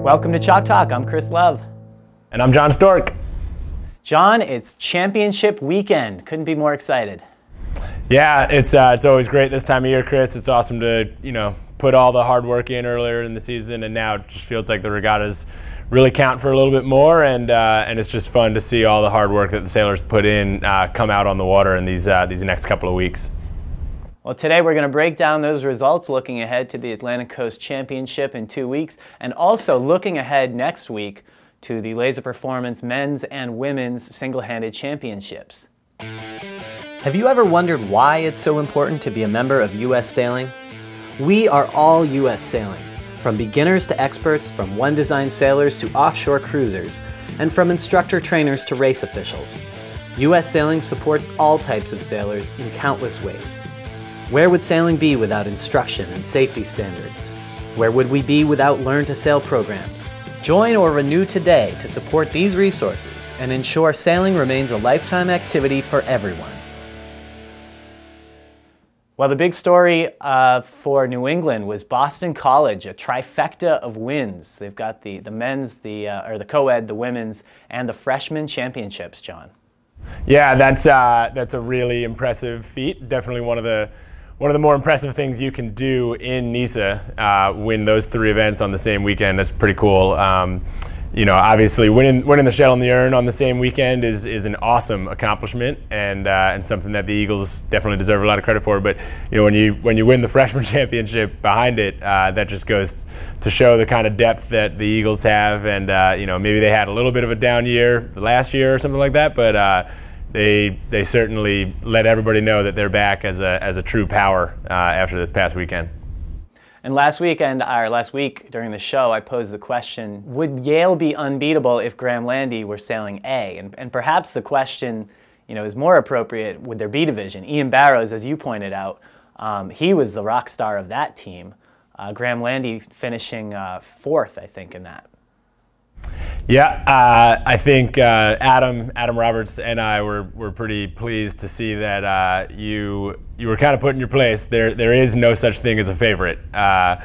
Welcome to Chalk Talk. I'm Chris Love. And I'm John Stork. John, it's championship weekend. Couldn't be more excited. Yeah, it's always great this time of year, Chris. It's awesome to, put all the hard work in earlier in the season, and now it just feels like the regattas really count for a little bit more, and it's just fun to see all the hard work that the sailors put in come out on the water in these next couple of weeks. Well, today we're going to break down those results, looking ahead to the Atlantic Coast Championship in 2 weeks, and also looking ahead next week to the LaserPerformance Men's and Women's Single-Handed Championships. Have you ever wondered why it's so important to be a member of U.S. Sailing? We are all U.S. Sailing, from beginners to experts, from one-design sailors to offshore cruisers, and from instructor trainers to race officials. U.S. Sailing supports all types of sailors in countless ways. Where would sailing be without instruction and safety standards? Where would we be without Learn to Sail programs? Join or renew today to support these resources and ensure sailing remains a lifetime activity for everyone. Well, the big story for New England was Boston College, a trifecta of wins. They've got the men's, the co-ed, the women's, and the freshman championships, John. Yeah, that's a really impressive feat. Definitely one of the more impressive things you can do in NISA, win those three events on the same weekend. That's pretty cool. Obviously winning the Shell and the Urn on the same weekend is an awesome accomplishment, and something that the Eagles definitely deserve a lot of credit for. But when you win the freshman championship behind it, that just goes to show the kind of depth that the Eagles have. And maybe they had a little bit of a down year last year or something like that, but they certainly let everybody know that they're back as a true power after this past weekend. And last week during the show, I posed the question, would Yale be unbeatable if Graham Landy were sailing A? And perhaps the question is more appropriate with their B division. Ian Barrows, as you pointed out, he was the rock star of that team. Graham Landy finishing fourth, I think, in that. Yeah, I think Adam Roberts and I were pretty pleased to see that you were kind of put in your place. There is no such thing as a favorite. A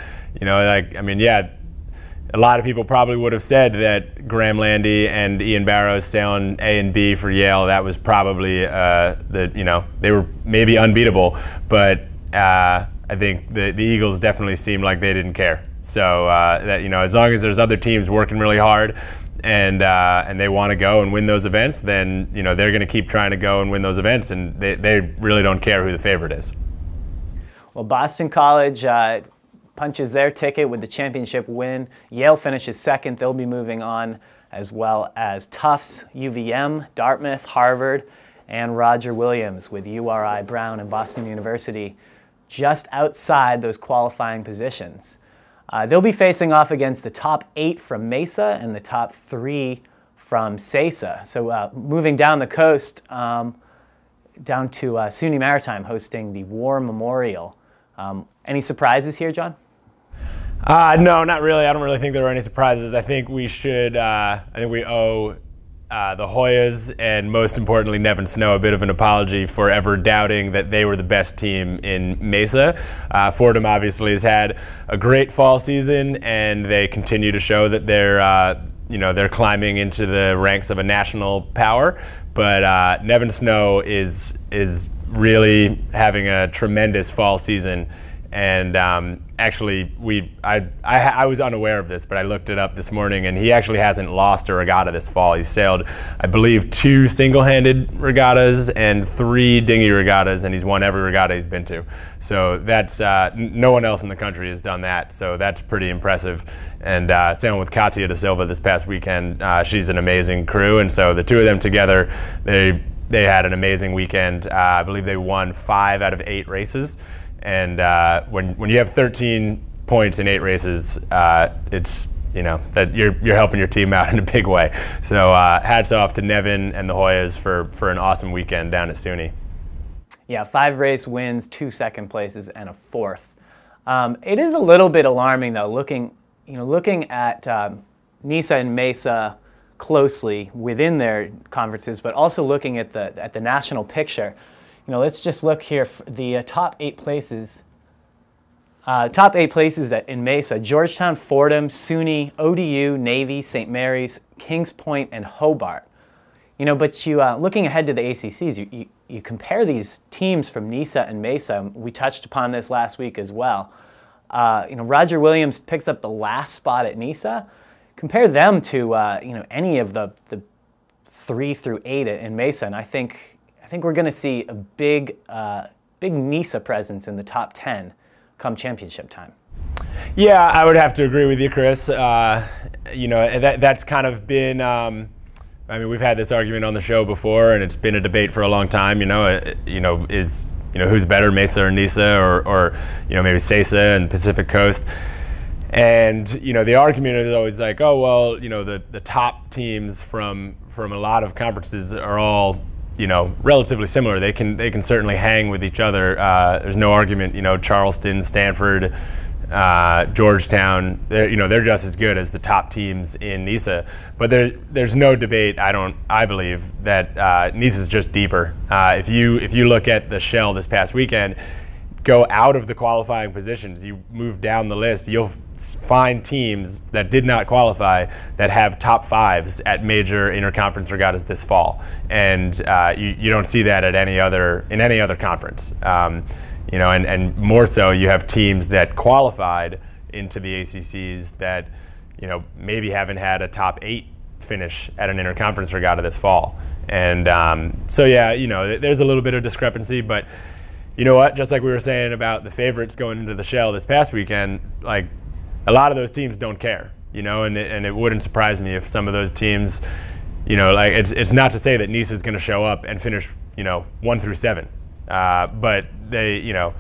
lot of people probably would have said that Graham Landy and Ian Barrows sailing A and B for Yale, that was probably they were maybe unbeatable, but I think the Eagles definitely seemed like they didn't care. So that as long as there's other teams working really hard and they want to go and win those events, then they're going to keep trying to go and win those events, and they really don't care who the favorite is. Well, Boston College punches their ticket with the championship win. Yale finishes second. They'll be moving on, as well as Tufts, UVM, Dartmouth, Harvard, and Roger Williams with URI, Brown, and Boston University just outside those qualifying positions. They'll be facing off against the top 8 from Mesa and the top 3 from CESA. So moving down the coast, down to SUNY Maritime, hosting the War Memorial. Any surprises here, John? No, not really. I don't really think there were any surprises. I think we should. I think we owe the Hoyas and, most importantly, Nevin Snow a bit of an apology for ever doubting that they were the best team in Mesa. Fordham obviously has had a great fall season, and they continue to show that they're climbing into the ranks of a national power. But Nevin Snow is really having a tremendous fall season. And actually, I was unaware of this, but I looked it up this morning, and he actually hasn't lost a regatta this fall. He's sailed, I believe, 2 single-handed regattas and 3 dinghy regattas, and he's won every regatta he's been to. So that's no one else in the country has done that. So that's pretty impressive. And sailing with Katia da Silva this past weekend, she's an amazing crew, and so the two of them together, they had an amazing weekend. I believe they won 5 out of 8 races. And when you have 13 points in 8 races, it's that you're helping your team out in a big way. So hats off to Nevin and the Hoyas for an awesome weekend down at SUNY. Yeah, 5 race wins, 2 second places, and a 4th. It is a little bit alarming though, looking at NISA and Mesa closely within their conferences, but also looking at the national picture. Let's just look here. The top 8 places Top 8 places in Mesa: Georgetown, Fordham, SUNY, ODU, Navy, St. Mary's, Kings Point, and Hobart. But looking ahead to the ACCs, you compare these teams from NISA and Mesa. We touched upon this last week as well. Roger Williams picks up the last spot at NISA. Compare them to any of the 3 through 8 in Mesa, and I think we're going to see a big NISA presence in the top 10 come championship time. Yeah, I would have to agree with you, Chris. That's kind of been. We've had this argument on the show before, and it's been a debate for a long time. Who's better, Mesa or NISA, or maybe SASA and Pacific Coast. And the argument is always like, oh well, the top teams from a lot of conferences are all relatively similar. They can certainly hang with each other. There's no argument. Charleston, Stanford, Georgetown, they're just as good as the top teams in NISA. But there's no debate, I believe, that NISA is just deeper. If you look at the Shell this past weekend, go out of the qualifying positions, you move down the list, you'll find teams that did not qualify that have top 5s at major interconference regattas this fall, and you don't see that in any other conference. And more so, you have teams that qualified into the ACCs that maybe haven't had a top 8 finish at an interconference regatta this fall, and so yeah, there's a little bit of discrepancy, but. You know what? Just like we were saying about the favorites going into the Shell this past weekend, like a lot of those teams don't care, and it wouldn't surprise me if some of those teams, like it's not to say that NISA is going to show up and finish, 1 through 7, but they,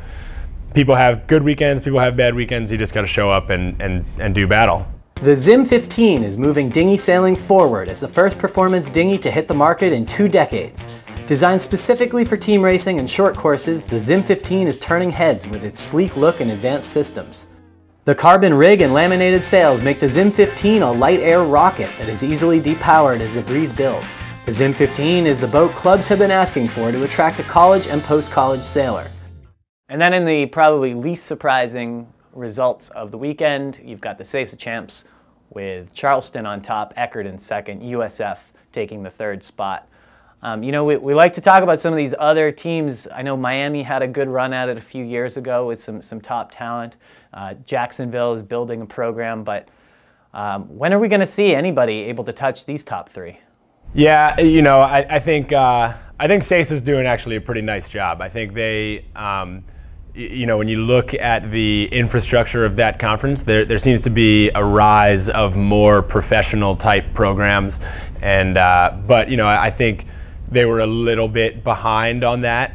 people have good weekends, people have bad weekends. You just got to show up and do battle. The Zim 15 is moving dinghy sailing forward as the first performance dinghy to hit the market in 2 decades. Designed specifically for team racing and short courses, the Zim 15 is turning heads with its sleek look and advanced systems. The carbon rig and laminated sails make the Zim 15 a light air rocket that is easily depowered as the breeze builds. The Zim 15 is the boat clubs have been asking for to attract a college and post-college sailor. And then in the probably least surprising results of the weekend, you've got the SASA champs with Charleston on top, Eckerd in second, USF taking the 3rd spot. We like to talk about some of these other teams. I know Miami had a good run at it a few years ago with some top talent. Jacksonville is building a program, but when are we going to see anybody able to touch these top 3? Yeah, I think SASA's doing actually a pretty nice job. I think they, when you look at the infrastructure of that conference, there seems to be a rise of more professional type programs, and but I think they were a little bit behind on that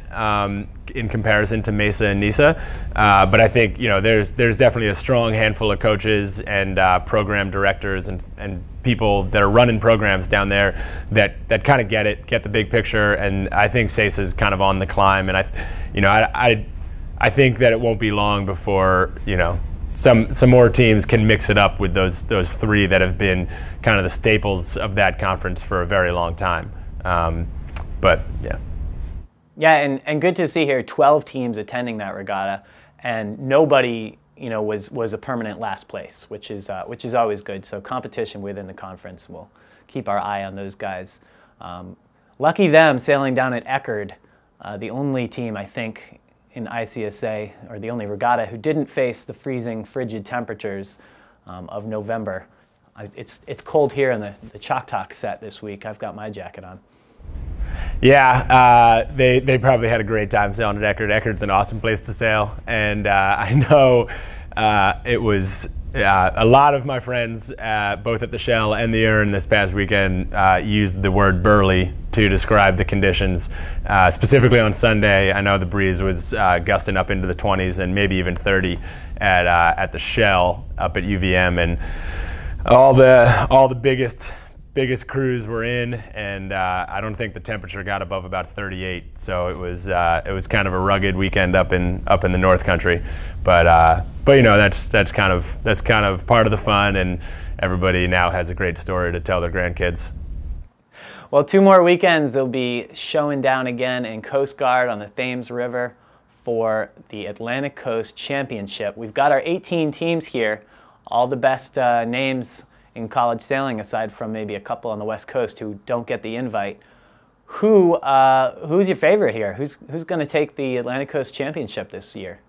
in comparison to Mesa and NISA. But I think there's definitely a strong handful of coaches and program directors and people that are running programs down there that kind of get the big picture. And I think SASA is kind of on the climb. And I think that it won't be long before some more teams can mix it up with those 3 that have been kind of the staples of that conference for a very long time. But yeah. Yeah, and good to see here 12 teams attending that regatta, and nobody was a permanent last place, which is always good. So competition within the conference, we'll keep our eye on those guys. Lucky them sailing down at Eckerd, the only team I think in ICSA, or the only regatta who didn't face the freezing, frigid temperatures of November. It's cold here in the Choctaw set this week. I've got my jacket on. Yeah, they probably had a great time sailing at Eckerd. Eckerd's an awesome place to sail, and I know it was a lot of my friends, both at the Shell and the Urn this past weekend, used the word burly to describe the conditions. Specifically on Sunday, I know the breeze was gusting up into the 20s and maybe even 30 at the Shell up at UVM, and all the biggest crews were in, and I don't think the temperature got above about 38. So it was kind of a rugged weekend up in the North Country, but that's kind of part of the fun, and everybody now has a great story to tell their grandkids. Well, 2 more weekends they'll be showing down again in Coast Guard on the Thames River. for the Atlantic Coast Championship. We've got our 18 teams here, all the best names in college sailing, aside from maybe a couple on the West Coast who don't get the invite. Who's your favorite here? Who's going to take the Atlantic Coast Championship this year?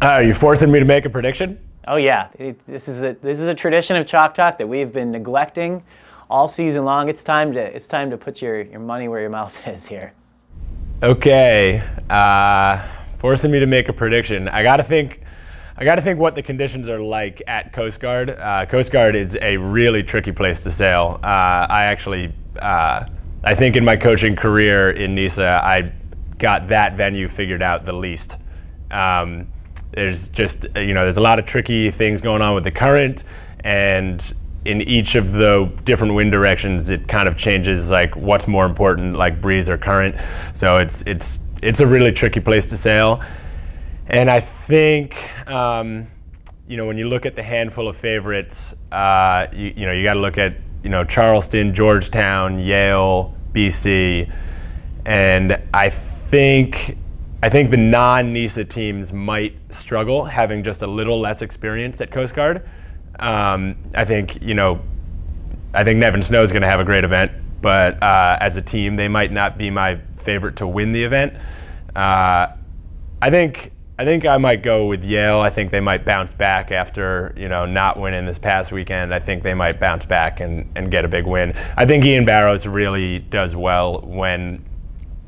Are you forcing me to make a prediction? Oh yeah, this is a tradition of Chalk Talk that we've been neglecting all season long. It's time to put your money where your mouth is here. Okay, forcing me to make a prediction. I gotta think what the conditions are like at Coast Guard. Coast Guard is a really tricky place to sail. I think in my coaching career in NISA, I got that venue figured out the least. There's just, there's a lot of tricky things going on with the current, and in each of the different wind directions, it kind of changes like what's more important, like breeze or current. So it's a really tricky place to sail. And I think, when you look at the handful of favorites, you got to look at, Charleston, Georgetown, Yale, BC, and I think the non-NISA teams might struggle, having just a little less experience at Coast Guard. I think Nevin Snow is going to have a great event, but as a team, they might not be my favorite to win the event. I think I might go with Yale. I think they might bounce back after not winning this past weekend. I think they might bounce back and get a big win. I think Ian Barrows really does well when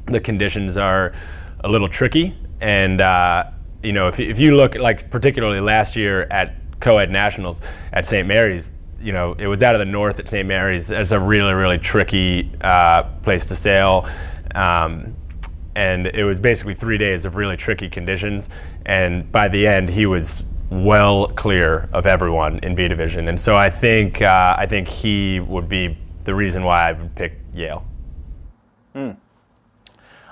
the conditions are a little tricky. And if you look, like particularly last year at Co-Ed Nationals at St. Mary's, it was out of the north at St. Mary's. It's a really, really tricky place to sail. And it was basically 3 days of really tricky conditions. And by the end, he was well clear of everyone in B Division. And so I think he would be the reason why I would pick Yale. An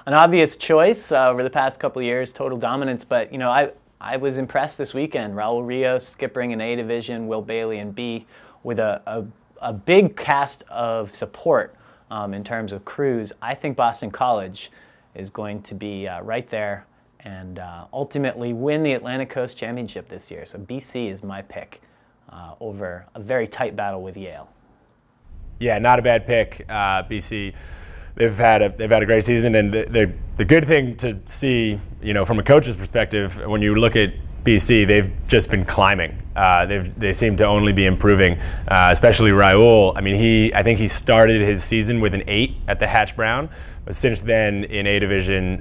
obvious choice over the past couple of years, total dominance. But I was impressed this weekend. Raul Rios skippering in A Division, Will Bailey in B, with a big cast of support in terms of crews. I think Boston College is going to be right there and ultimately win the Atlantic Coast Championship this year. So BC is my pick over a very tight battle with Yale. Yeah, not a bad pick, BC. They've had a great season, and the good thing to see, from a coach's perspective, when you look at BC, they've just been climbing. They seem to only be improving, especially Raul. I mean, I think he started his season with an 8 at the Hatch Brown, but since then in A Division,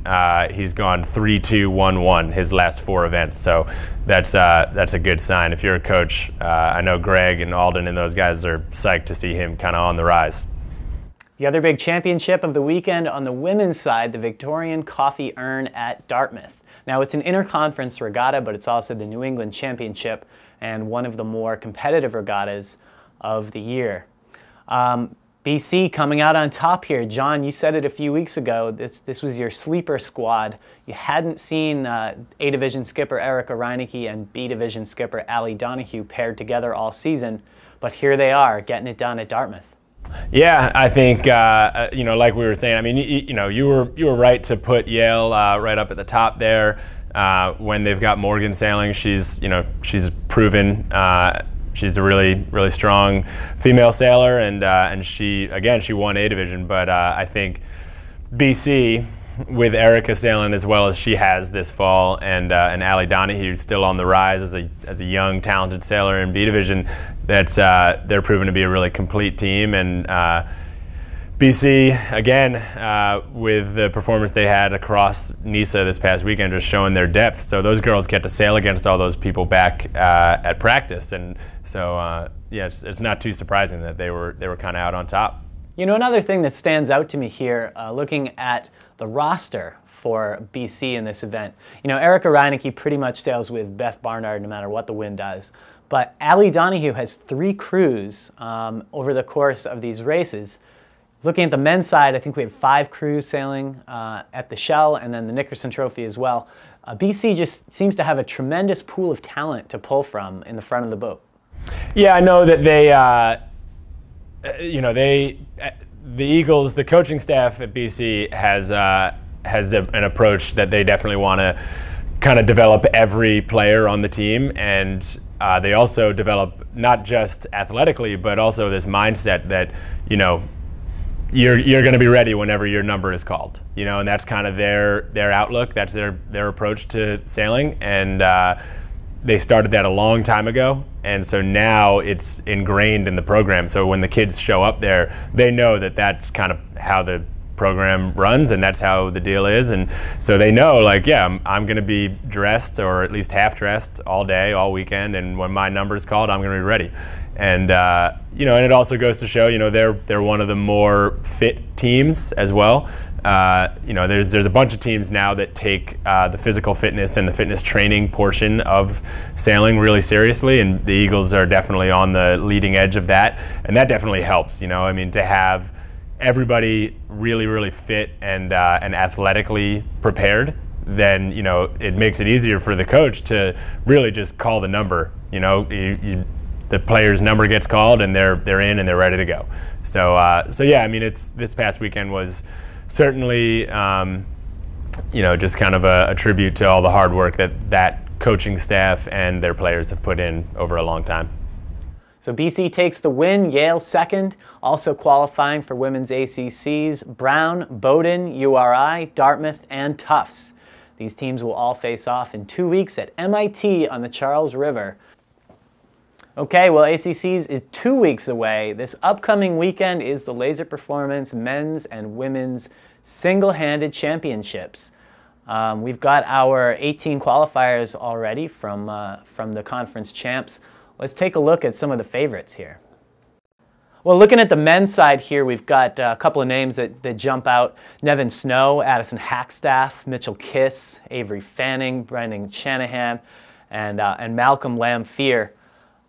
he's gone 3-2-1-1 his last 4 events. So that's a good sign. If you're a coach, I know Greg and Alden and those guys are psyched to see him kind of on the rise. The other big championship of the weekend on the women's side, the Victorian Coffee Urn at Dartmouth. Now, it's an interconference regatta, but it's also the New England Championship and one of the more competitive regattas of the year. BC coming out on top here. John, you said it a few weeks ago. This was your sleeper squad. You hadn't seen A Division skipper Erica Reinecke and B Division skipper Allie Donahue paired together all season, but here they are getting it done at Dartmouth. Yeah, I think like we were saying. I mean, you were right to put Yale right up at the top there. When they've got Morgan sailing, she's proven she's a really strong female sailor, and she won A Division. But I think BC, with Erica sailing as well as she has this fall, and Allie Donahue still on the rise as a young, talented sailor in B Division, they're proven to be a really complete team. And BC, again, with the performance they had across NISA this past weekend, just showing their depth. So those girls get to sail against all those people back at practice, and so yeah, it's not too surprising that they were kind of out on top. Another thing that stands out to me here, looking at the roster for BC in this event. Erica Reinecke pretty much sails with Beth Barnard no matter what the wind does. But Allie Donahue has 3 crews over the course of these races. Looking at the men's side, I think we had 5 crews sailing at the Shell and then the Nickerson Trophy as well. BC just seems to have a tremendous pool of talent to pull from in the front of the boat. Yeah, I know that the Eagles, the coaching staff at BC has has an approach that they definitely want to kind of develop every player on the team, and they also develop not just athletically, but also this mindset that, you know, you're going to be ready whenever your number is called, you know, and that's kind of their outlook. That's their approach to sailing, and they started that a long time ago, and so now it's ingrained in the program. So when the kids show up there, they know that that's kind of how the program runs, and that's how the deal is. And so they know, like, yeah, I'm going to be dressed, or at least half dressed, all day, all weekend, and when my number is called, I'm going to be ready. And you know, and it also goes to show, you know, they're one of the more fit teams as well. You know, there's a bunch of teams now that take the physical fitness and the fitness training portion of sailing really seriously, and the Eagles are definitely on the leading edge of that, and that definitely helps. You know, I mean, to have everybody really, really fit and athletically prepared, then, you know, it makes it easier for the coach to really just call the number. You know, the player's number gets called, and they're in and they're ready to go. So yeah, I mean, this past weekend was certainly, you know, just kind of a tribute to all the hard work that coaching staff and their players have put in over a long time. So BC takes the win, Yale second, also qualifying for women's ACCs, Brown, Bowdoin, URI, Dartmouth, and Tufts. These teams will all face off in 2 weeks at MIT on the Charles River. Okay, well, ACCs is 2 weeks away. This upcoming weekend is the LaserPerformance men's and women's single-handed championships. We've got our 18 qualifiers already from the conference champs. Let's take a look at some of the favorites here. Well, looking at the men's side here, we've got a couple of names that jump out. Nevin Snow, Addison Hackstaff, Mitchell Kiss, Avery Fanning, Brendan Shanahan, and Malcolm Lamb-Fear.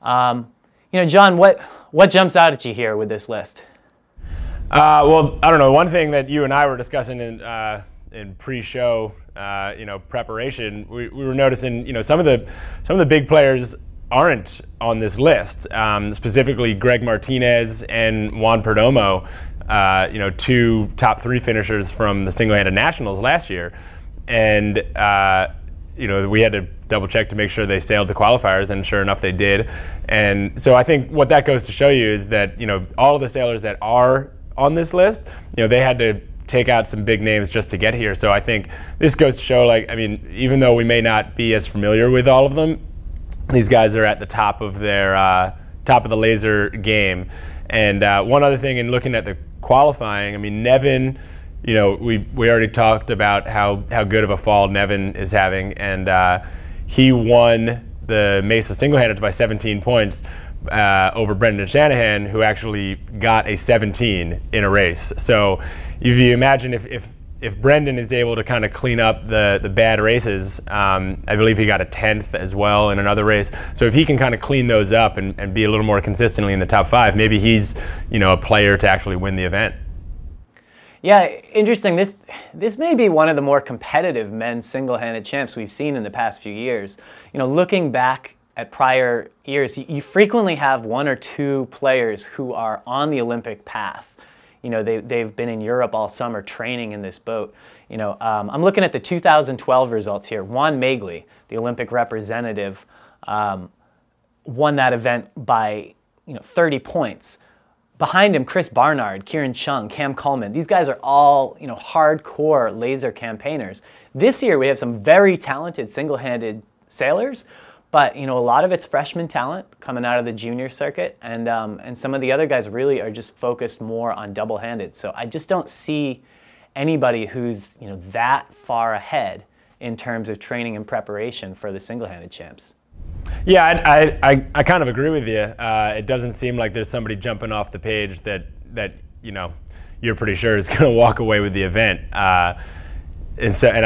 You know, John, what jumps out at you here with this list? Well, I don't know. One thing that you and I were discussing in pre-show, you know, preparation, we were noticing, you know, some of the big players aren't on this list. Specifically, Greg Martinez and Juan Perdomo, you know, 2 top 3 finishers from the Single-Handed Nationals last year, and you know, we had to double check to make sure they sailed the qualifiers, and sure enough, they did. And so I think what that goes to show you is that, you know, all of the sailors that are on this list, you know, they had to take out some big names just to get here. So I think this goes to show, like, I mean, even though we may not be as familiar with all of them, these guys are at the top of their top of the laser game. And one other thing, in looking at the qualifying, I mean, Nevin, you know, we already talked about how good of a fall Nevin is having, and he won the Mesa Singlehandeds by 17 points over Brendan Shanahan, who actually got a 17 in a race. So if you imagine if Brendan is able to kind of clean up the bad races, I believe he got a 10th as well in another race. So if he can kind of clean those up and be a little more consistently in the top 5, maybe he's, you know, a player to actually win the event. Yeah, interesting. This may be one of the more competitive men's single-handed champs we've seen in the past few years. You know, looking back at prior years, you frequently have 1 or 2 players who are on the Olympic path. You know, they've been in Europe all summer training in this boat. You know, I'm looking at the 2012 results here. Juan Magley, the Olympic representative, won that event by, you know, 30 points. Behind him, Chris Barnard, Kieran Chung, Cam Coleman. These guys are all, you know, hardcore laser campaigners. This year we have some very talented single-handed sailors, but, you know, a lot of it's freshman talent coming out of the junior circuit, and some of the other guys really are just focused more on double-handed. So I just don't see anybody who's, you know, that far ahead in terms of training and preparation for the single-handed champs. Yeah, I kind of agree with you. It doesn't seem like there's somebody jumping off the page that you know, you're pretty sure is going to walk away with the event. And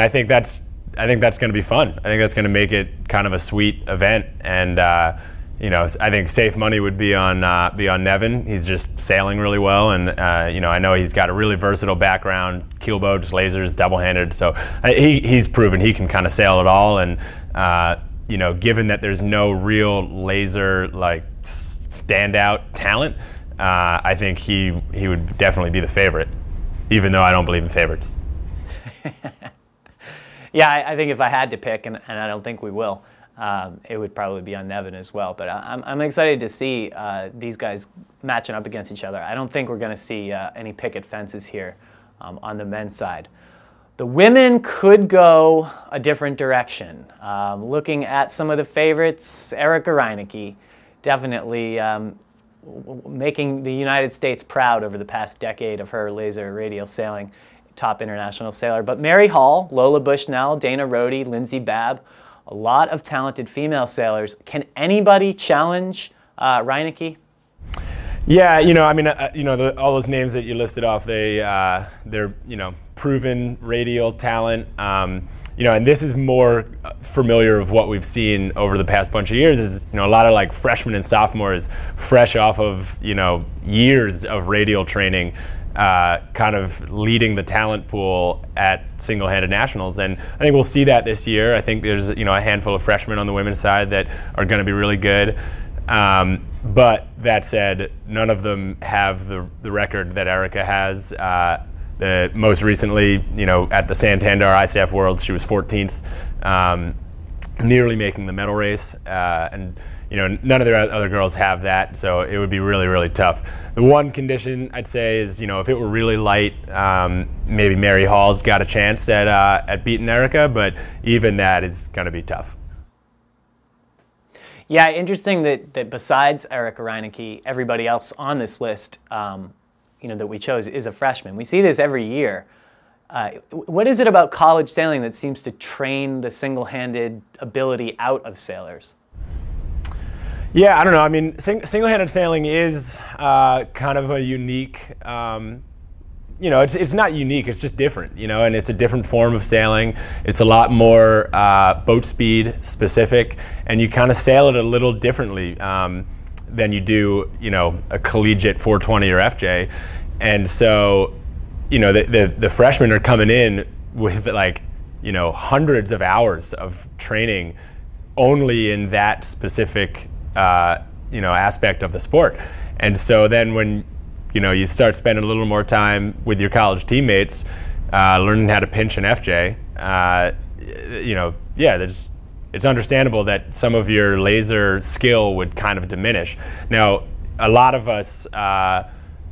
I think that's going to be fun. I think that's going to make it kind of a sweet event. And you know, I think safe money would be on Nevin. He's just sailing really well, and you know, I know he's got a really versatile background, keelboats, lasers, double-handed. So he's proven he can kind of sail it all. And you know, given that there's no real laser like standout talent, I think he would definitely be the favorite, even though I don't believe in favorites. Yeah, I think if I had to pick, and I don't think we will, it would probably be on Nevin as well. But I'm excited to see these guys matching up against each other. I don't think we're going to see any picket fences here on the men's side. The women could go a different direction. Looking at some of the favorites, Erika Reineke, definitely making the United States proud over the past decade of her laser radial sailing, top international sailor. But Mary Hall, Lola Bushnell, Dana Rohde, Lindsay Babb, a lot of talented female sailors. Can anybody challenge Reineke? Yeah, I mean, all those names that you listed off, they're, proven radial talent. And this is more familiar of what we've seen over the past bunch of years is, a lot of like freshmen and sophomores fresh off of, years of radial training, kind of leading the talent pool at Singlehanded Nationals. And I think we'll see that this year. I think there's, a handful of freshmen on the women's side that are going to be really good. But that said, none of them have the record that Erika has. Most recently, at the Santander ICF Worlds, she was 14th, nearly making the medal race. And none of the other girls have that, so it would be really, really tough. The one condition I'd say is, if it were really light, maybe Mary Hall's got a chance at beating Erika, but even that is going to be tough. Yeah, interesting that besides Erika Reineke, everybody else on this list, that we chose is a freshman. We see this every year. What is it about college sailing that seems to train the single-handed ability out of sailors? Yeah, I don't know. I mean, single-handed sailing is kind of a unique, it's not unique, it's just different, and it's a different form of sailing. It's a lot more boat speed specific, and you kind of sail it a little differently than you do, a collegiate 420 or FJ. And so, the freshmen are coming in with like, hundreds of hours of training only in that specific, aspect of the sport. And so then when, you start spending a little more time with your college teammates, learning how to pinch an FJ, it's understandable that some of your laser skill would kind of diminish. Now, a lot of us,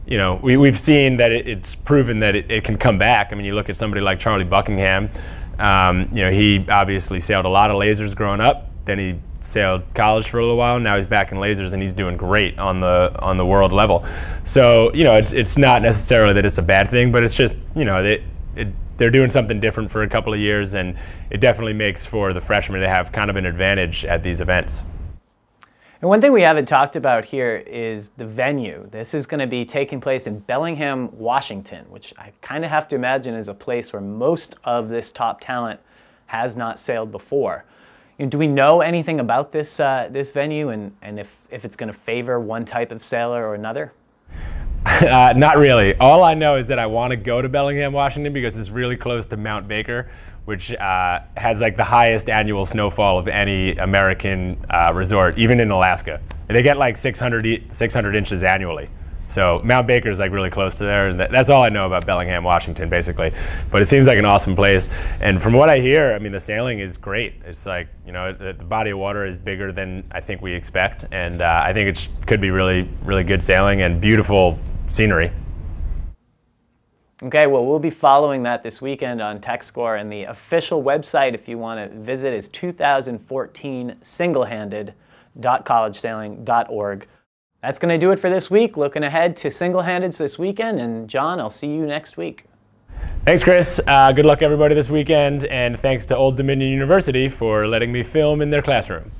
we've seen that it's proven that it can come back. I mean, you look at somebody like Charlie Buckingham, he obviously sailed a lot of lasers growing up, then he sailed college for a little while, now he's back in lasers and he's doing great on the world level. So, it's not necessarily that it's a bad thing, but it's just, they're doing something different for a couple of years, and it definitely makes for the freshmen to have kind of an advantage at these events. And one thing we haven't talked about here is the venue. This is going to be taking place in Bellingham, Washington, which I kind of have to imagine is a place where most of this top talent has not sailed before. Do we know anything about this this venue and if it's going to favor one type of sailor or another? Not really. All I know is that I want to go to Bellingham, Washington because it's really close to Mount Baker, which has like the highest annual snowfall of any American resort, even in Alaska. And they get like 600 inches annually. So Mount Baker is like really close to there, and that's all I know about Bellingham, Washington, basically. But it seems like an awesome place. And from what I hear, I mean, the sailing is great. It's like, the body of water is bigger than I think we expect, and I think it could be really, really good sailing and beautiful scenery. Okay, well, we'll be following that this weekend on TechScore, and the official website, if you want to visit, is 2014 singlehanded.collegesailing.org. That's going to do it for this week. Looking ahead to Singlehandeds this weekend, and John, I'll see you next week. Thanks, Chris. Good luck, everybody, this weekend, and thanks to Old Dominion University for letting me film in their classroom.